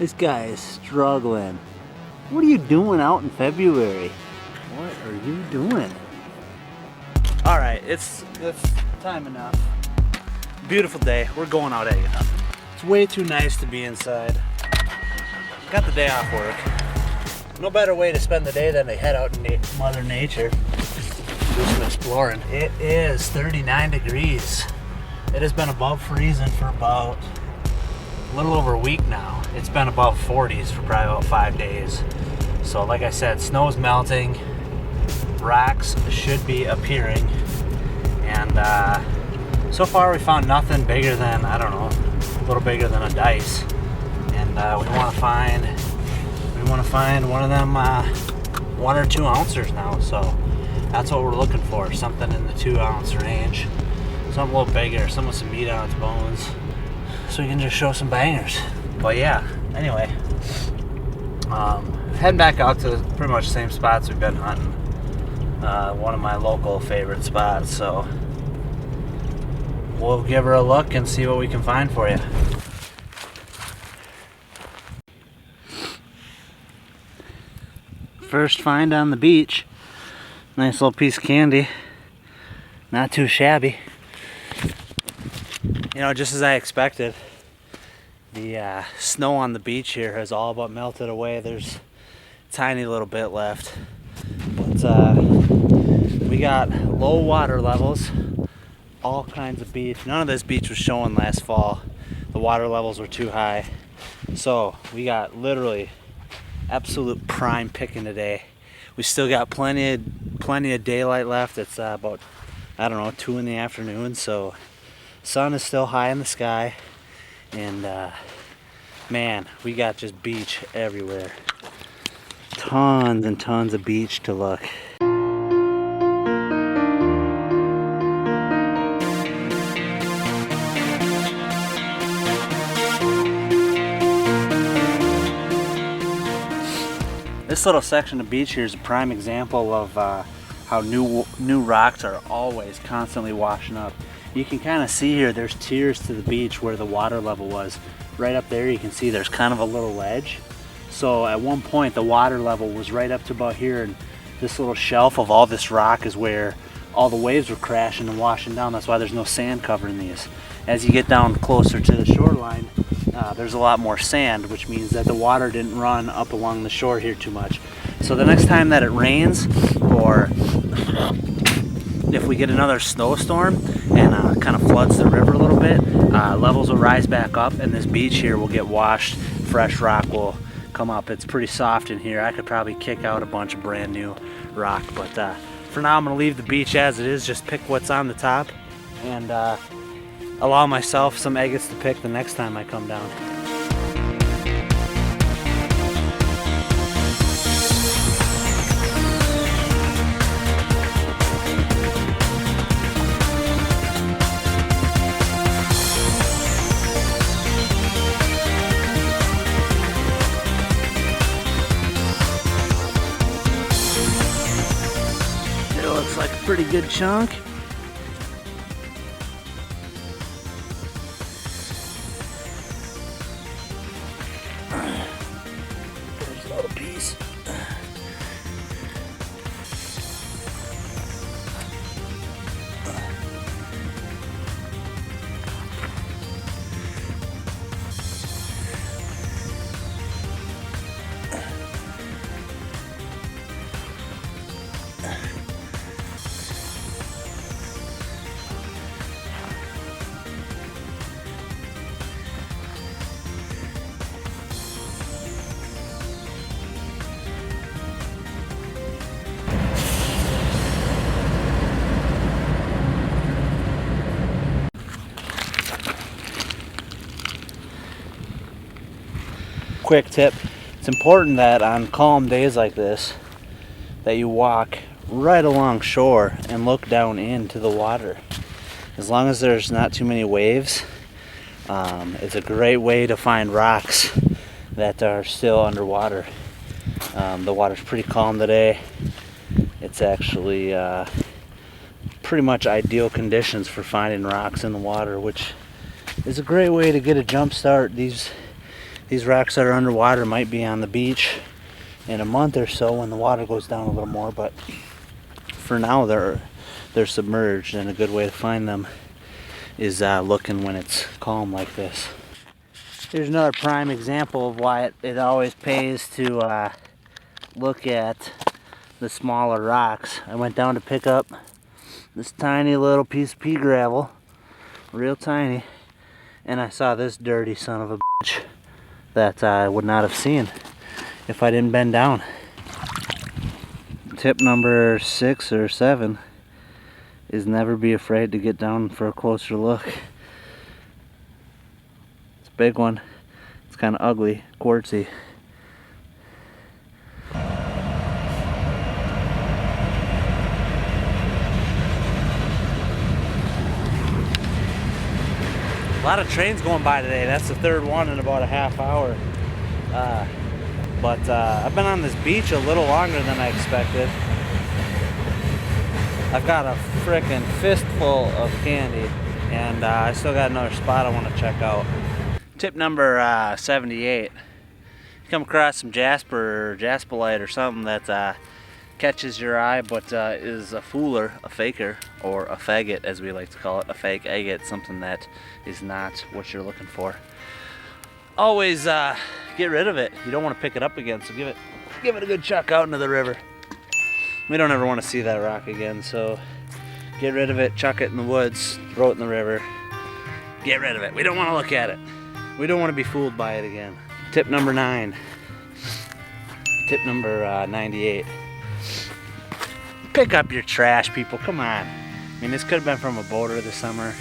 This guy is struggling. What are you doing out in February? What are you doing? All right, it's time enough. Beautiful day. We're going out again. It's way too nice to be inside. Got the day off work. No better way to spend the day than to head out in Mother Nature. Do some exploring. It is 39 degrees. It has been above freezing for about a little over a week now. It's been above 40s for probably about 5 days. So like I said, snow's melting. Rocks should be appearing. And so far we found nothing bigger than, I don't know, a little bigger than a dice. And we want to find one of them 1 or 2 ouncers now. So that's what we're looking for, something in the 2 ounce range, something a little bigger, something with some meat on its bones, so we can just show some bangers. But yeah, anyway, heading back out to pretty much the same spots we've been hunting. One of my local favorite spots, so we'll give her a look and see what we can find for you. First find on the beach. Nice little piece of candy. Not too shabby. You know, just as I expected, the snow on the beach here has all but melted away. There's a tiny little bit left. But we got low water levels, all kinds of beach. None of this beach was showing last fall. The water levels were too high. So we got literally absolute prime picking today. We still got plenty of daylight left. It's about, I don't know, 2 in the afternoon, so sun is still high in the sky, and man, we got just beach everywhere. Tons and tons of beach to look. This little section of beach here is a prime example of how new rocks are always constantly washing up. You can kind of see here there's tiers to the beach where the water level was. Right up there you can see there's kind of a little ledge. So at one point the water level was right up to about here, and this little shelf of all this rock is where all the waves were crashing and washing down. That's why there's no sand covering these. As you get down closer to the shoreline, there's a lot more sand, which means that the water didn't run up along the shore here too much. So the next time that it rains, or if we get another snowstorm and kind of floods the river a little bit, levels will rise back up and this beach here will get washed. Fresh rock will come up. It's pretty soft in here. I could probably kick out a bunch of brand new rock, but for now I'm going to leave the beach as it is, just pick what's on the top, and allow myself some agates to pick the next time I come down. It looks like a pretty good chunk. There's a little piece. Quick tip, it's important that on calm days like this that you walk right along shore and look down into the water. As long as there's not too many waves, it's a great way to find rocks that are still underwater. The water's pretty calm today. It's actually pretty much ideal conditions for finding rocks in the water, which is a great way to get a jump start. These These rocks that are underwater might be on the beach in a month or so when the water goes down a little more, but for now they're submerged, and a good way to find them is looking when it's calm like this. Here's another prime example of why it always pays to look at the smaller rocks. I went down to pick up this tiny little piece of pea gravel, real tiny, and I saw this dirty son of a bitch that I would not have seen if I didn't bend down. Tip number 6 or 7 is never be afraid to get down for a closer look. It's a big one. It's kind of ugly, quartzy. A lot of trains going by today. That's the third one in about a half hour. But I've been on this beach a little longer than I expected. I've got a frickin' fistful of candy, and I still got another spot I want to check out. Tip number 78. You come across some jasper or jasperite or something that catches your eye but is a fooler, a faker, or a faggot as we like to call it, a fake agate, something that is not what you're looking for. Always get rid of it. You don't want to pick it up again, so give it a good chuck out into the river. We don't ever want to see that rock again, so get rid of it, chuck it in the woods, throw it in the river. Get rid of it. We don't want to look at it. We don't want to be fooled by it again. Tip number 9. Tip number 98. Pick up your trash, people. Come on. I mean, this could have been from a boater this summer,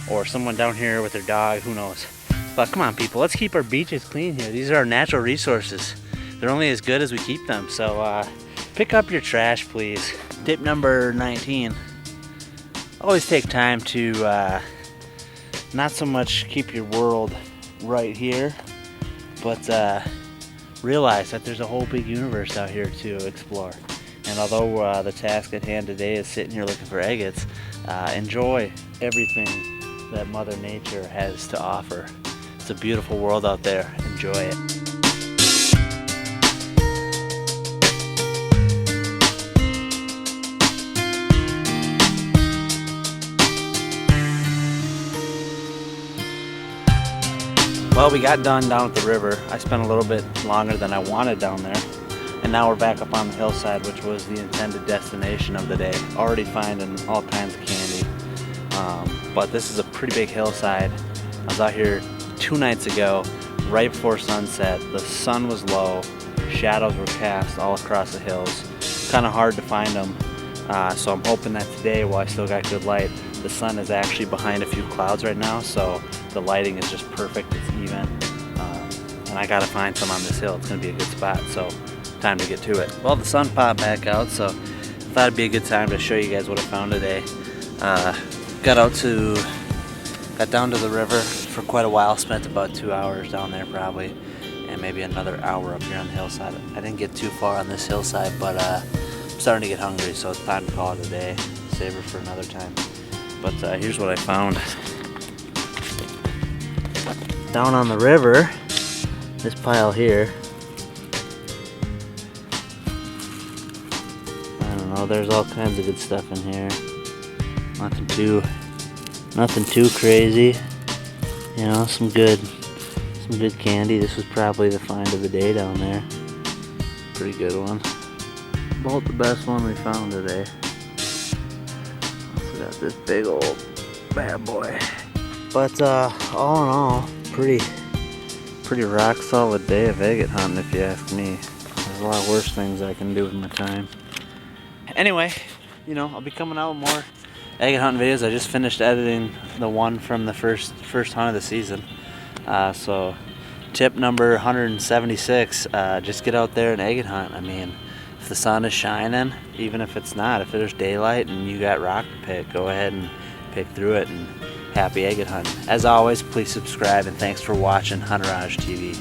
or someone down here with their dog, who knows. But come on, people, let's keep our beaches clean here. These are our natural resources. They're only as good as we keep them, so pick up your trash, please. Tip number 19. Always take time to not so much keep your world right here, but realize that there's a whole big universe out here to explore. And although the task at hand today is sitting here looking for agates, enjoy everything that Mother Nature has to offer. It's a beautiful world out there. Enjoy it. Well, we got done down at the river. I spent a little bit longer than I wanted down there. And now we're back up on the hillside, which was the intended destination of the day. Already finding all kinds of candy. But this is a pretty big hillside. I was out here 2 nights ago, right before sunset. The sun was low, shadows were cast all across the hills. Kind of hard to find them. So I'm hoping that today, while I still got good light, the sun is actually behind a few clouds right now, so the lighting is just perfect, it's even. And I gotta find some on this hill. It's gonna be a good spot, so time to get to it. Well, the sun popped back out, so I thought it'd be a good time to show you guys what I found today. Got down to the river for quite a while, spent about 2 hours down there probably, and maybe another hour up here on the hillside. I didn't get too far on this hillside, but I'm starting to get hungry, so it's time to call it a day. Save it for another time. But here's what I found. Down on the river, this pile here, I don't know, there's all kinds of good stuff in here. Nothing too crazy. You know, some good candy. This was probably the find of the day down there. Pretty good one. About the best one we found today. Also got this big old bad boy. But all in all, pretty rock solid day of agate hunting, if you ask me. There's a lot worse things I can do with my time. Anyway, you know, I'll be coming out with more agate hunting videos. I just finished editing the one from the first hunt of the season. So tip number 176, just get out there and agate hunt. I mean, if the sun is shining, even if it's not, if there's daylight and you got rock to pick, go ahead and pick through it, and happy agate hunting. As always, please subscribe, and thanks for watching Huntourage TV.